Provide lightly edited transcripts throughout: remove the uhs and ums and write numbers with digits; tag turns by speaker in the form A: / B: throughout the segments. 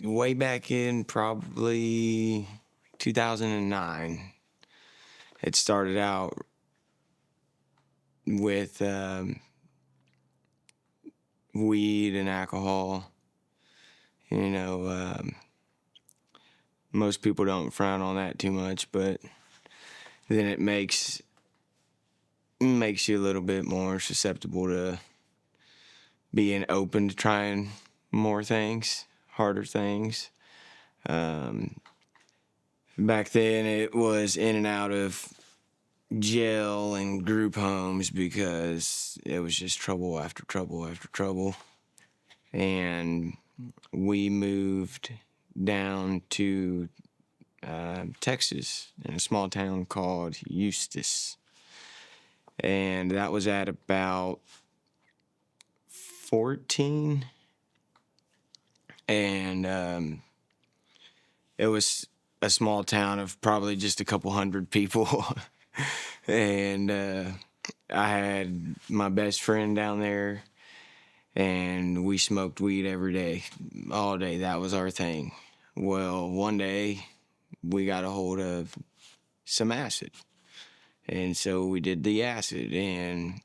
A: way back in probably 2009. It started out with weed and alcohol. You know, most people don't frown on that too much, but then it makes you a little bit more susceptible to being open to trying more things, harder things. Back then, it was in and out of jail and group homes because it was just trouble after trouble after trouble. And we moved down to Texas in a small town called Eustis. And that was at about 14. And it was a small town of probably just a couple hundred people. And I had my best friend down there, and we smoked weed every day, all day. That was our thing. Well, one day we got a hold of some acid, and so we did the acid, and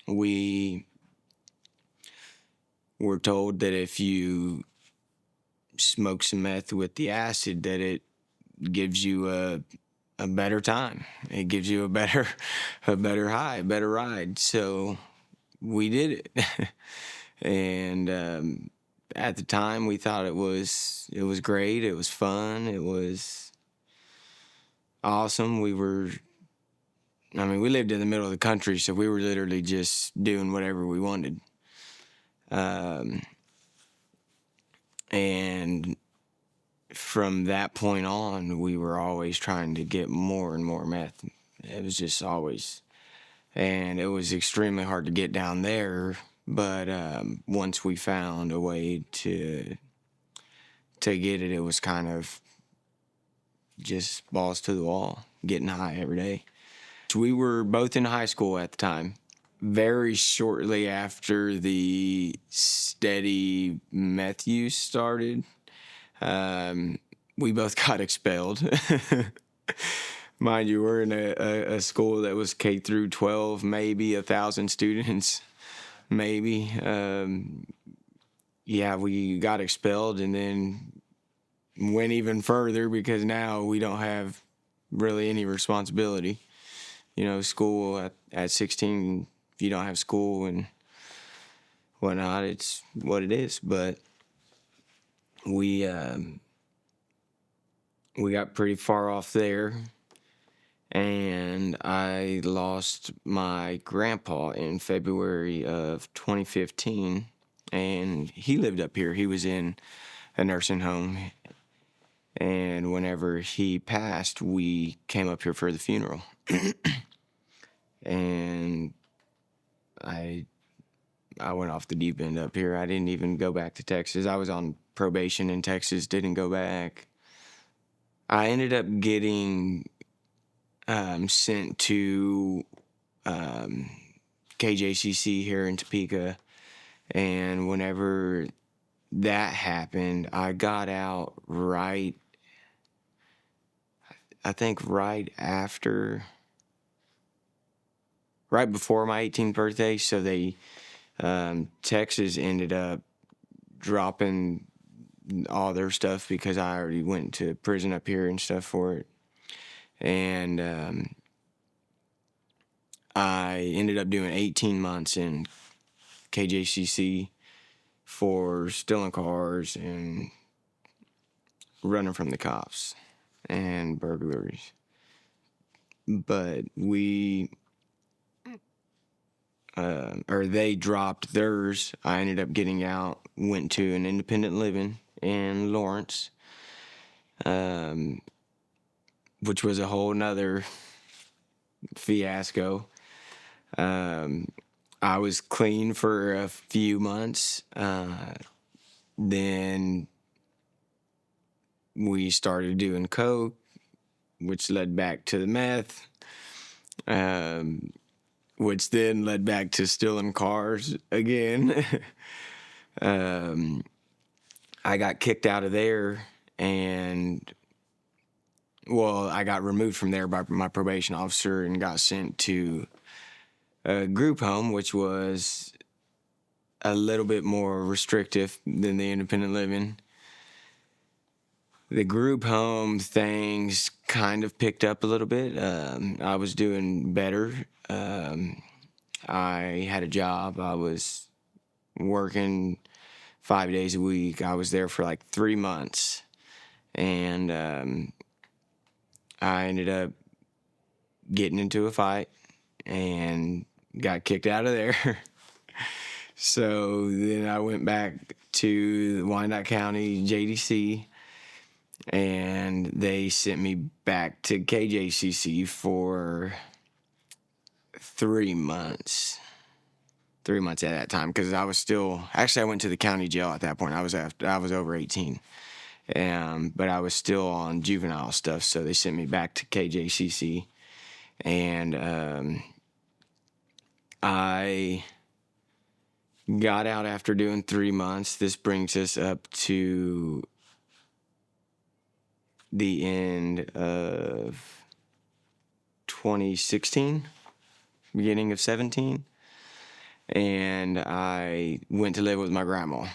A: we were told that if you smoke some meth with the acid, that it gives you a better time. It gives you a better high, a better ride. So we did it. And at the time we thought it was great. It was fun. It was awesome. We lived in the middle of the country, so we were literally just doing whatever we wanted. And from that point on, we were always trying to get more and more meth. It was just always, and it was extremely hard to get down there. But once we found a way to get it, it was kind of just balls to the wall, getting high every day. We were both in high school at the time. Very shortly after the steady meth use started, we both got expelled. Mind you, we're in a school that was K through 12, maybe 1,000 students, maybe. We got expelled and then went even further because now we don't have really any responsibility. You know, school at 16, if you don't have school and whatnot, it's what it is. But we got pretty far off there, and I lost my grandpa in February of 2015, and he lived up here. He was in a nursing home, and whenever he passed, we came up here for the funeral. And I went off the deep end up here. I didn't even go back to Texas. I was on probation in Texas, didn't go back. I ended up getting sent to KJCC here in Topeka, and whenever that happened, I got out right before my 18th birthday. So Texas ended up dropping all their stuff because I already went to prison up here and stuff for it. And I ended up doing 18 months in KJCC for stealing cars and running from the cops and burglaries. But they dropped theirs. I ended up getting out, went to an independent living in Lawrence, which was a whole nother fiasco. I was clean for a few months. Then we started doing coke, which led back to the meth, which then led back to stealing cars again. I got kicked out of there, and well, I got removed from there by my probation officer and got sent to a group home, which was a little bit more restrictive than the independent living. The group home things kind of picked up a little bit. I was doing better. I had a job. I was working 5 days a week. I was there for like 3 months. And I ended up getting into a fight and got kicked out of there. So then I went back to Wyandotte County JDC, and they sent me back to KJCC for 3 months. 3 months at that time, because I was still actually I went to the county jail at that point. I was over 18, but I was still on juvenile stuff, so they sent me back to KJCC, and I got out after doing 3 months. This brings us up to the end of 2016, beginning of 17, and I went to live with my grandma.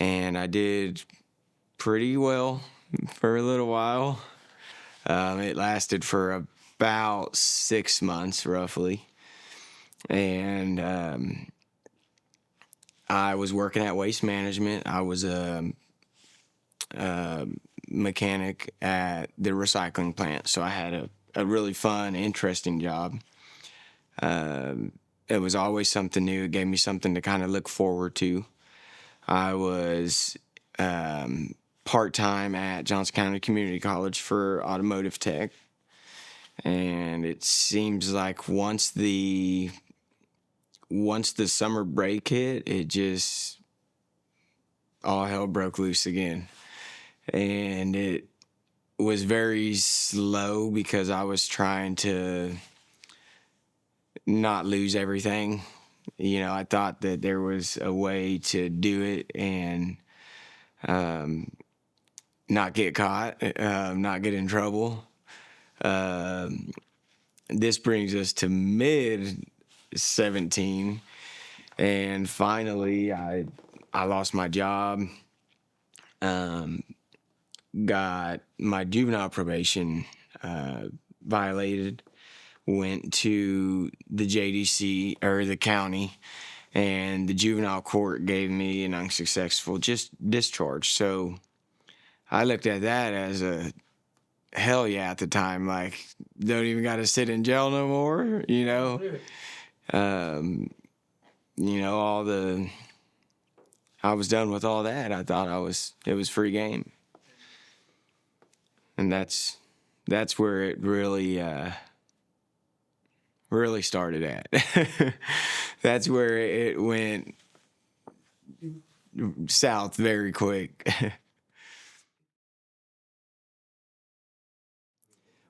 A: And I did pretty well for a little while. It lasted for about 6 months, roughly. And I was working at Waste Management. I was a mechanic at the recycling plant. So I had a really fun, interesting job. It was always something new. It gave me something to kind of look forward to. I was part-time at Johnson County Community College for automotive tech. And it seems like once the summer break hit, it just all hell broke loose again. And it was very slow because I was trying to not lose everything. You know, I thought that there was a way to do it and not get caught, not get in trouble. This brings us to mid 17, and finally I lost my job, got my juvenile probation violated, went to the JDC or the county, and the juvenile court gave me an unsuccessful discharge. So I looked at that as a hell yeah at the time. Like, don't even got to sit in jail no more, you know. I was done with all that. I thought it was free game. And that's where it really started at. That's where it went south very quick.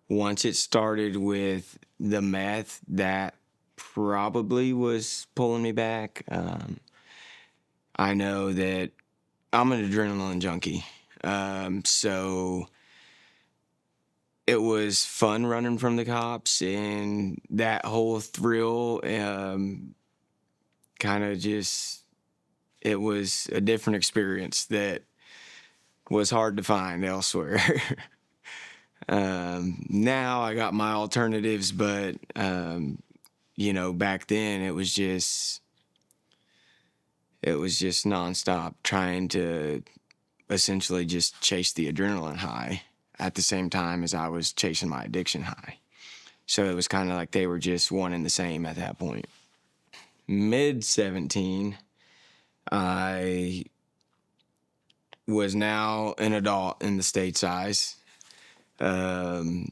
A: Once it started with the meth, that probably was pulling me back. I know that I'm an adrenaline junkie. So it was fun running from the cops, and that whole thrill kind of just, it was a different experience that was hard to find elsewhere. Now I got my alternatives, but, back then it was just nonstop trying to essentially just chase the adrenaline high at the same time as I was chasing my addiction high. So it was kind of like they were just one and the same at that point. Mid 17, I was now an adult in the state's eyes. I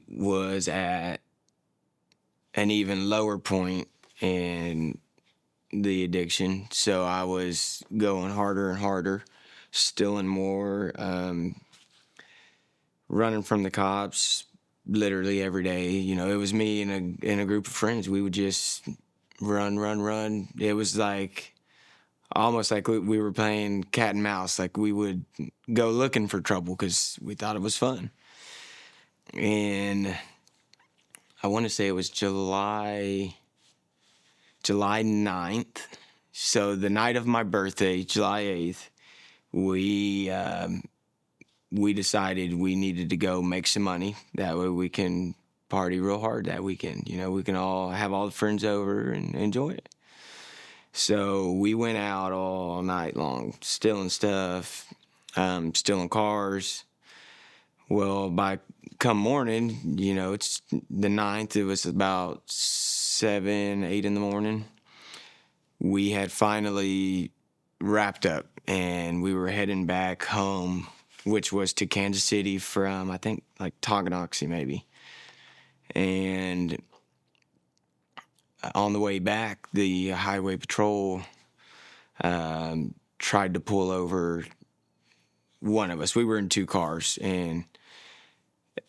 A: was at an even lower point in the addiction, so I was going harder and harder, stealing more, running from the cops literally every day. You know, it was me and a group of friends. We would just run. It was like almost like we were playing cat and mouse. Like we would go looking for trouble because we thought it was fun. And I want to say it was July 9th. So the night of my birthday, July 8th, we decided we needed to go make some money. That way we can party real hard that weekend. You know, we can all have all the friends over and enjoy it. So we went out all night long, stealing stuff, stealing cars. Well, by come morning, you know, it's the 9th. It was about 7, 8 in the morning. We had finally wrapped up, and we were heading back home, which was to Kansas City from, I think, like Tonganoxie maybe. And on the way back, the highway patrol tried to pull over one of us. We were in 2 cars, and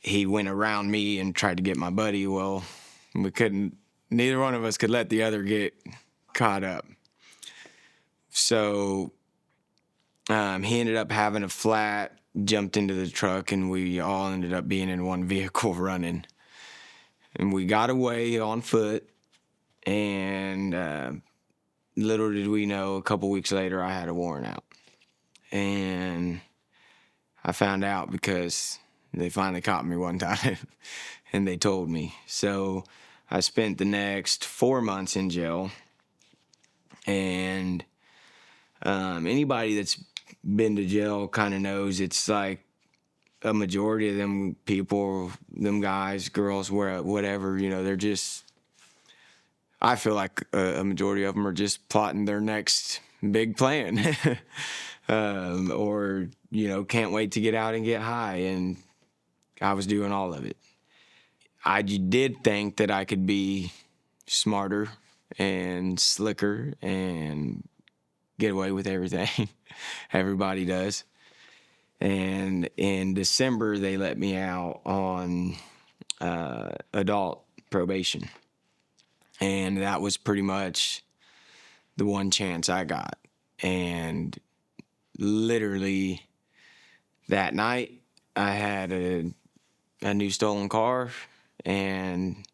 A: he went around me and tried to get my buddy. Well, neither one of us could let the other get caught up. So he ended up having a flat, jumped into the truck, and we all ended up being in one vehicle running. And we got away on foot, and little did we know, a couple weeks later, I had a warrant out. And I found out because they finally caught me one time, and they told me. So I spent the next 4 months in jail, and anybody that's been to jail kind of knows it's like a majority of them people, them guys, girls, whatever, you know, they're just, I feel like a majority of them are just plotting their next big plan. Or, you know, can't wait to get out and get high. And I was doing all of it. I did think that I could be smarter and slicker and get away with everything. Everybody does. And in December, they let me out on adult probation. And that was pretty much the one chance I got. And literally that night, I had a new stolen car. And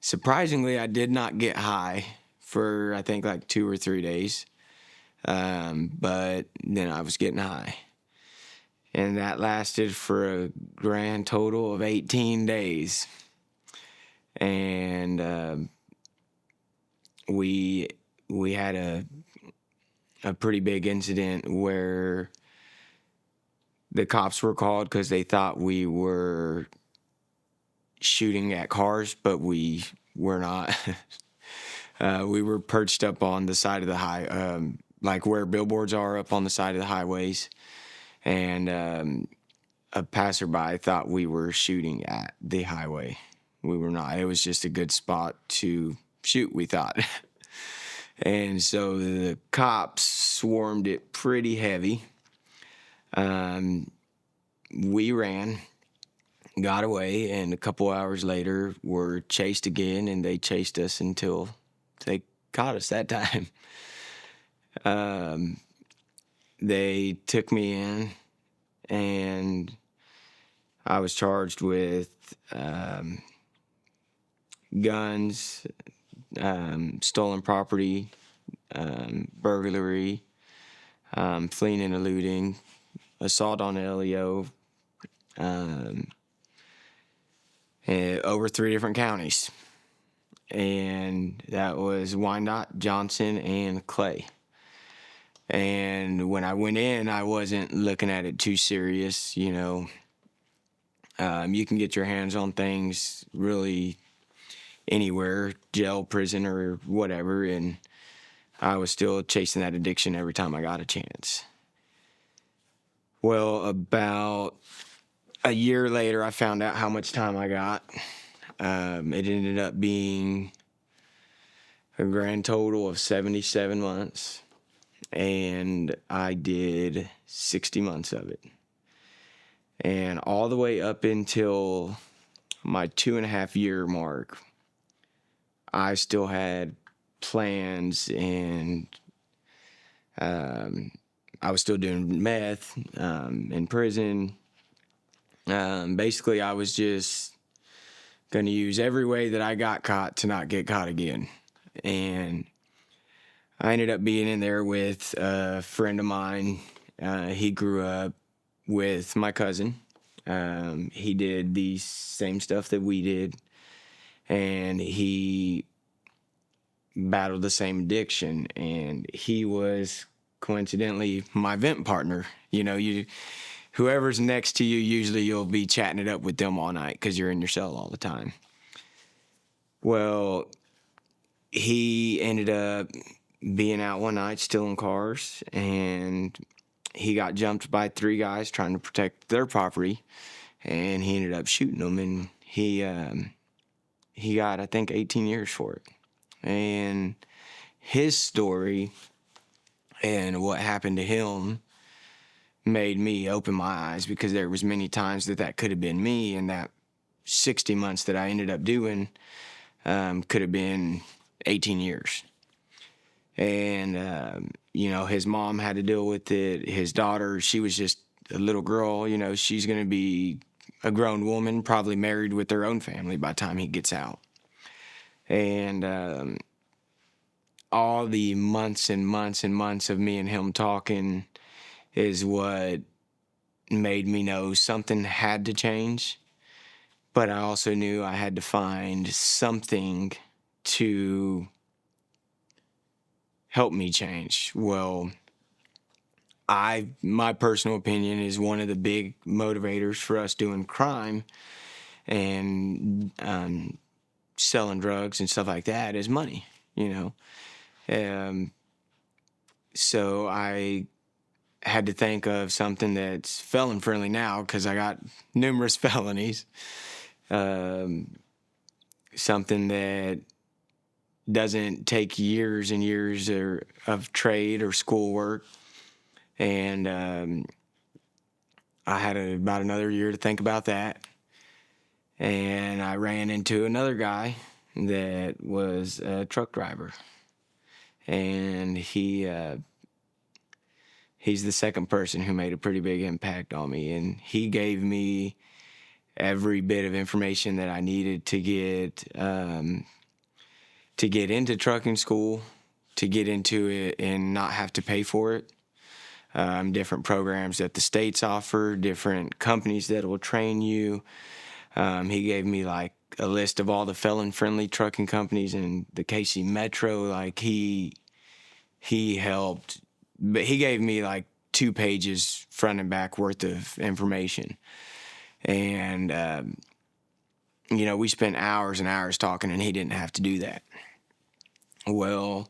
A: surprisingly, I did not get high for, I think, like 2 or 3 days. But then I was getting high. And that lasted for a grand total of 18 days. And we had a pretty big incident where the cops were called because they thought we were shooting at cars, but we were not. We were perched up on the side of the like where billboards are up on the side of the highways. And a passerby thought we were shooting at the highway. We were not. It was just a good spot to shoot, we thought. And so the cops swarmed it pretty heavy. We ran, got away, and a couple hours later were chased again, and they chased us until they caught us that time. They took me in, and I was charged with guns, stolen property, burglary, fleeing and eluding, assault on LEO, over 3 different counties. And that was Wyandotte, Johnson, and Clay. And when I went in, I wasn't looking at it too serious, you know. You can get your hands on things really anywhere, jail, prison, or whatever, and I was still chasing that addiction every time I got a chance. Well, about a year later, I found out how much time I got. It ended up being a grand total of 77 months. And I did 60 months of it. And all the way up until my 2.5-year mark, I still had plans and I was still doing meth in prison. Basically, I was just going to use every way that I got caught to not get caught again. And I ended up being in there with a friend of mine. He grew up with my cousin. He did the same stuff that we did, and he battled the same addiction. And he was coincidentally my vent partner. Whoever's next to you, usually you'll be chatting it up with them all night because you're in your cell all the time. Well, he ended up being out one night stealing cars, and he got jumped by 3 guys trying to protect their property, and he ended up shooting them, and he got, I think, 18 years for it. And his story and what happened to him made me open my eyes, because there was many times that could have been me, and that 60 months that I ended up doing could have been 18 years. And, his mom had to deal with it. His daughter, she was just a little girl. She's going to be a grown woman, probably married with their own family by the time he gets out. And all the months and months and months of me and him talking is what made me know something had to change. But I also knew I had to find something to help me change. Well, my personal opinion is one of the big motivators for us doing crime and selling drugs and stuff like that is money, So I had to think of something that's felon friendly now, because I got numerous felonies. Something that doesn't take years and years of trade or schoolwork. And I had about another year to think about that. And I ran into another guy that was a truck driver. And he's the second person who made a pretty big impact on me. And he gave me every bit of information that I needed to get into trucking school, to get into it and not have to pay for it. Different programs that the states offer, different companies that will train you. He gave me like a list of all the felon-friendly trucking companies in the KC Metro. Like he helped, but he gave me like 2 pages front and back worth of information. And, we spent hours and hours talking, and he didn't have to do that. Well,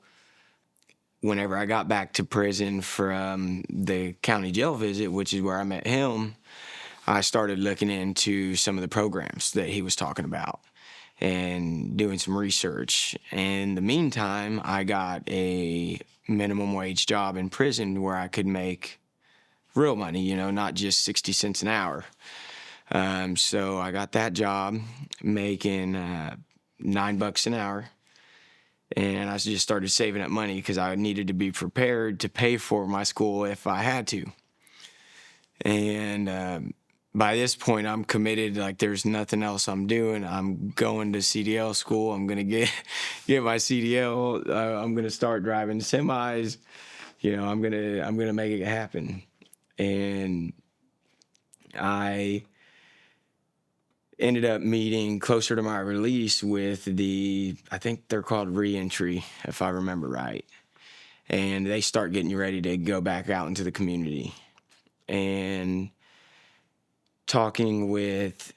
A: whenever I got back to prison from the county jail visit, which is where I met him, I started looking into some of the programs that he was talking about and doing some research. And in the meantime, I got a minimum wage job in prison where I could make real money, not just 60 cents an hour. So I got that job making $9 an hour. And I just started saving up money because I needed to be prepared to pay for my school if I had to. And by this point, I'm committed. Like, there's nothing else I'm doing. I'm going to CDL school. I'm gonna get my CDL. I'm gonna start driving semis. I'm gonna make it happen. And I ended up meeting closer to my release with I think they're called reentry, if I remember right. And they start getting you ready to go back out into the community. And talking with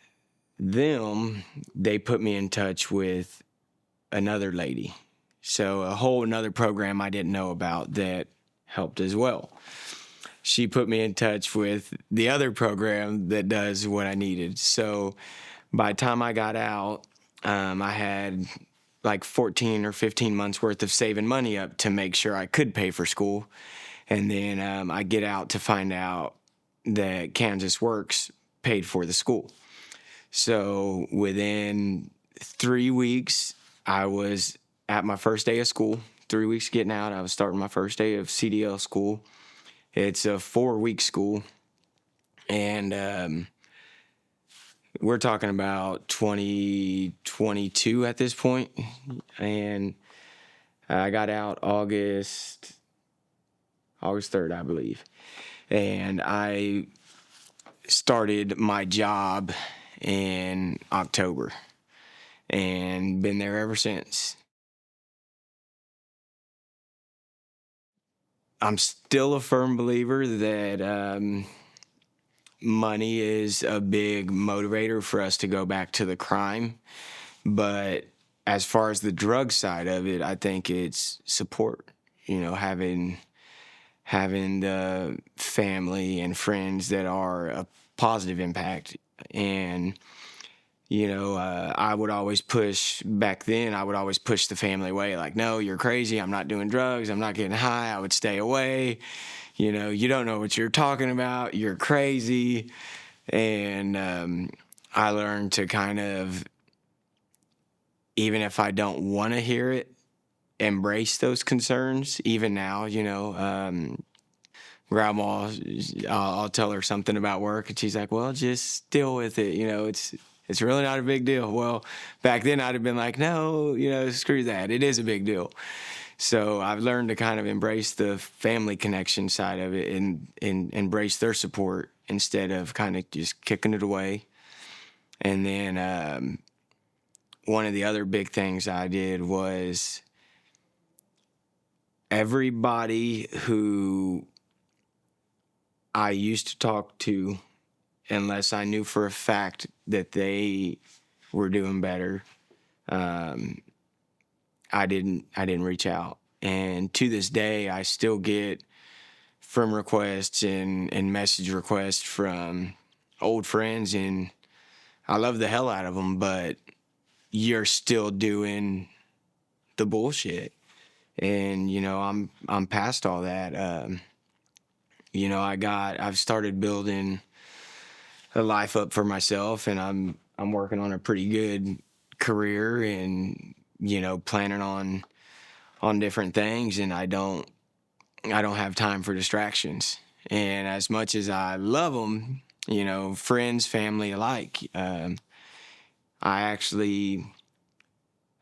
A: them, they put me in touch with another lady. So a whole another program I didn't know about that helped as well. She put me in touch with the other program that does what I needed. So by the time I got out, I had like 14 or 15 months worth of saving money up to make sure I could pay for school. And then I get out to find out that Kansas Works paid for the school. So within 3 weeks, I was at my first day of school, 3 weeks getting out. I was starting my first day of CDL school. It's a 4-week school, and we're talking about 2022 at this point. And I got out August 3rd, I believe. And I started my job in October and been there ever since. I'm still a firm believer that money is a big motivator for us to go back to the crime. But as far as the drug side of it, I think it's support. Having the family and friends that are a positive impact. And I would always push back then. I would always push the family away. Like, no, you're crazy. I'm not doing drugs. I'm not getting high. I would stay away. You don't know what you're talking about. You're crazy. And I learned to kind of, even if I don't want to hear it, embrace those concerns. Even now, grandma, I'll tell her something about work, and she's like, well, just deal with it. It's really not a big deal. Well, back then I'd have been like, no, screw that. It is a big deal. So I've learned to kind of embrace the family connection side of it and embrace their support instead of kind of just kicking it away. And then one of the other big things I did was everybody who I used to talk to, unless I knew for a fact that they were doing better, I didn't reach out. And to this day, I still get friend requests and message requests from old friends, and I love the hell out of them, but you're still doing the bullshit. And, I'm past all that. I've started building a life up for myself, and I'm working on a pretty good career and, planning on different things, and I don't have time for distractions. And as much as I love them, friends, family alike, I actually,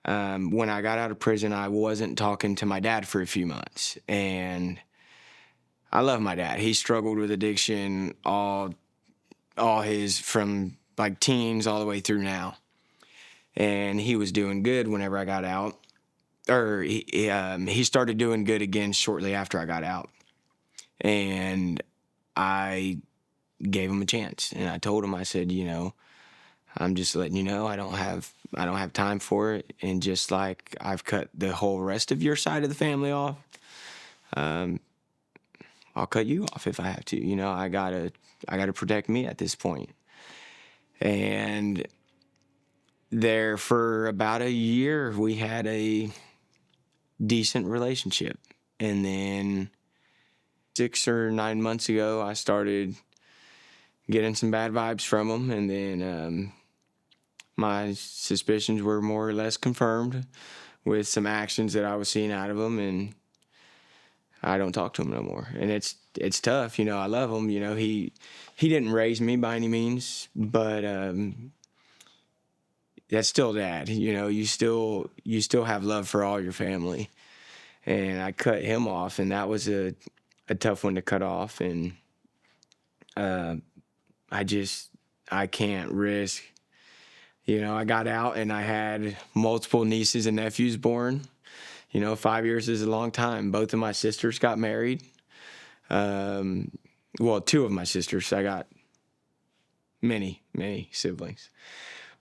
A: when I got out of prison, I wasn't talking to my dad for a few months, and I love my dad. He struggled with addiction all his, from like teens all the way through now. And he was doing good whenever I got out. Or he started doing good again shortly after I got out. And I gave him a chance. And I told him, I said, I'm just letting you know I don't have time for it. And just like I've cut the whole rest of your side of the family off, I'll cut you off if I have to. I gotta protect me at this point. And there for about a year, we had a decent relationship. And then 6 or 9 months ago, I started getting some bad vibes from him. And then my suspicions were more or less confirmed with some actions that I was seeing out of him. And I don't talk to him no more. And it's tough. I love him. He didn't raise me by any means, but that's still dad. You still have love for all your family. And I cut him off, and that was a tough one to cut off. And I can't risk. I got out and I had multiple nieces and nephews born. 5 years is a long time. Both of my sisters got married. Well, 2 of my sisters. I got many siblings.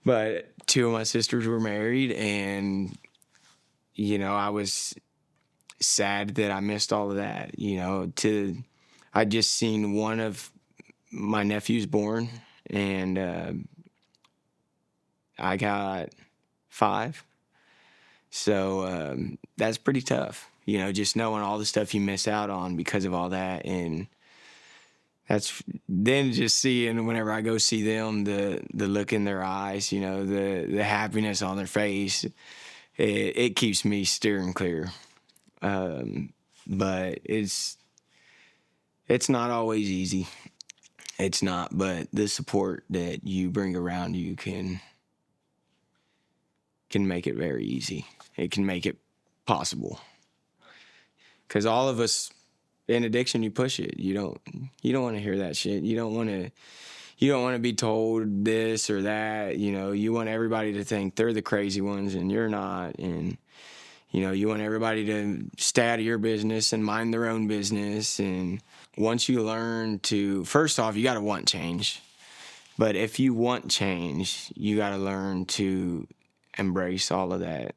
A: But 2 of my sisters were married, and, I was sad that I missed all of that. I just seen one of my nephews born, and I got 5. So that's pretty tough, just knowing all the stuff you miss out on because of all that. And that's then just seeing whenever I go see them, the look in their eyes, the happiness on their face, it keeps me steering clear But it's not always easy. It's not, but the support that you bring around you can make it very easy. It can make it possible. Because all of us in addiction, you push it. You don't want to hear that shit. You don't want to be told this or that. You want everybody to think they're the crazy ones and you're not. And you want everybody to stay out of your business and mind their own business. And once you learn to, first off, you got to want change. But if you want change, you got to learn to embrace all of that.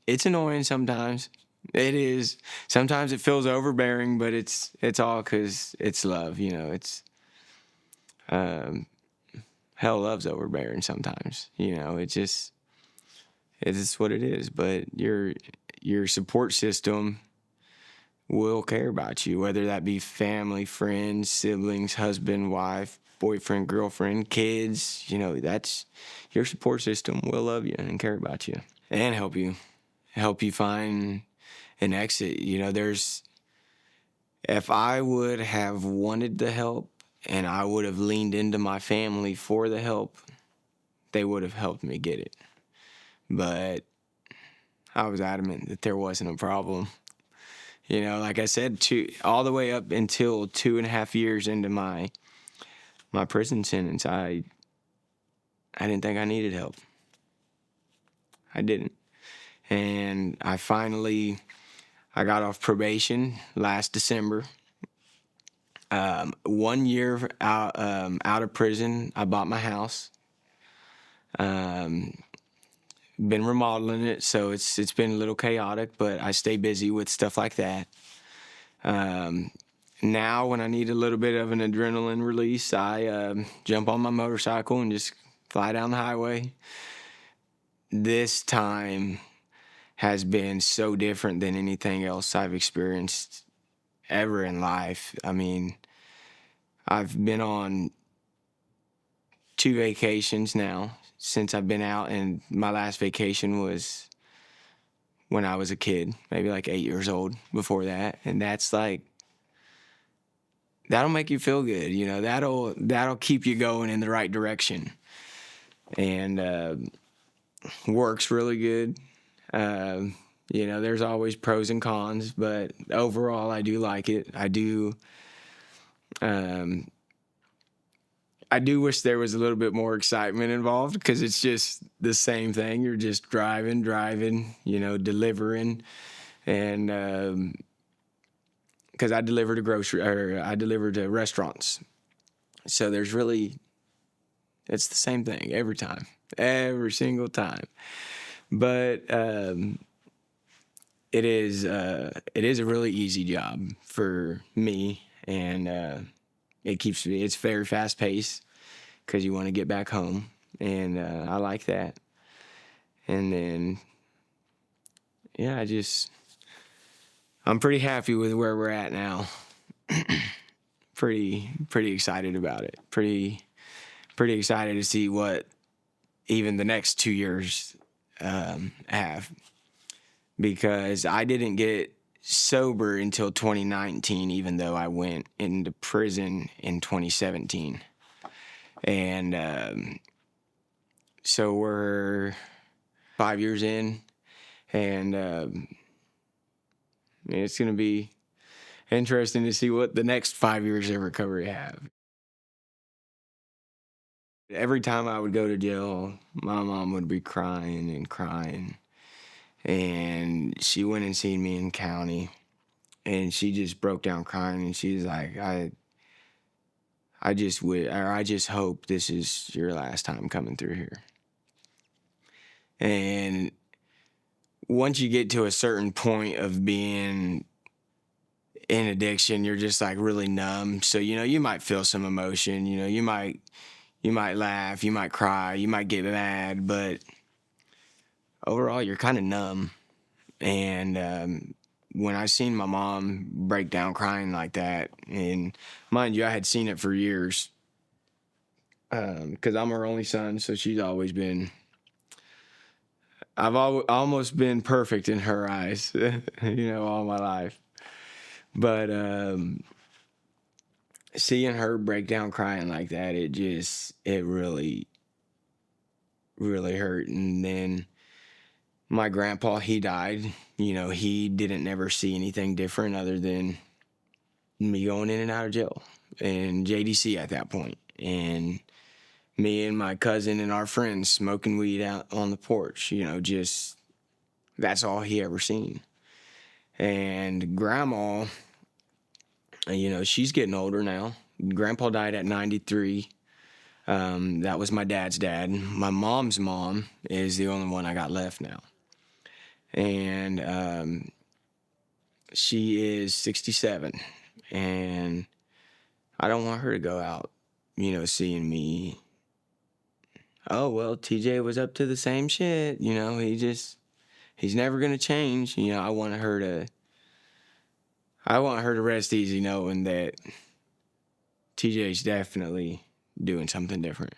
A: It's annoying sometimes. It is. Sometimes it feels overbearing, but it's all because it's love. Um, Hell loves overbearing sometimes. It's what it is. But your support system will care about you, whether that be family, friends, siblings, husband, wife, boyfriend, girlfriend, kids. That's your support system will love you and care about you and help you find an exit. If I would have wanted the help and I would have leaned into my family for the help, they would have helped me get it. But I was adamant that there wasn't a problem. Like I said, all the way up until 2.5 years into my prison sentence, I didn't think I needed help. I didn't. And I got off probation last December. 1 year out of prison, I bought my house. Been remodeling it, so it's been a little chaotic, but I stay busy with stuff like that. Now, when I need a little bit of an adrenaline release, I jump on my motorcycle and just fly down the highway. This time has been so different than anything else I've experienced ever in life. I mean, I've been on 2 vacations now since I've been out, and my last vacation was when I was a kid, maybe like 8 years old before that. And that's like, that'll make you feel good. That'll keep you going in the right direction. And works really good. There's always pros and cons, but overall I do like it. I do wish there was a little bit more excitement involved, because it's just the same thing. You're just driving, delivering. And because I deliver to restaurants. So it's the same thing every single time. But it is a really easy job for me, and it's very fast paced because you want to get back home, and I like that. And then, yeah, I'm pretty happy with where we're at now. Pretty excited about it. Pretty excited to see what even the next 2 years have, because I didn't get sober until 2019, even though I went into prison in 2017. And so we're 5 years in, and it's going to be interesting to see what the next 5 years of recovery have. Every time I would go to jail, my mom would be crying and crying. And she went and seen me in county, and she just broke down crying, and she's like, I just hope this is your last time coming through here. And once you get to a certain point of being in addiction, you're just like really numb. So, you might feel some emotion, you might laugh, you might cry, you might get mad, but overall you're kind of numb. And when I seen my mom break down crying like that, and mind you, I had seen it for years, because I'm her only son, so she's always been I've almost been perfect in her eyes, all my life. But seeing her break down crying like that, it really, really hurt. And then my grandpa, he died. He didn't never see anything different other than me going in and out of jail and JDC at that point. And me and my cousin and our friends smoking weed out on the porch, just that's all he ever seen. And grandma, she's getting older now. Grandpa died at 93. That was my dad's dad. My mom's mom is the only one I got left now. And she is 67. And I don't want her to go out, seeing me. Oh, well, TJ was up to the same shit. He's never going to change. I want her to rest easy knowing that TJ's definitely doing something different.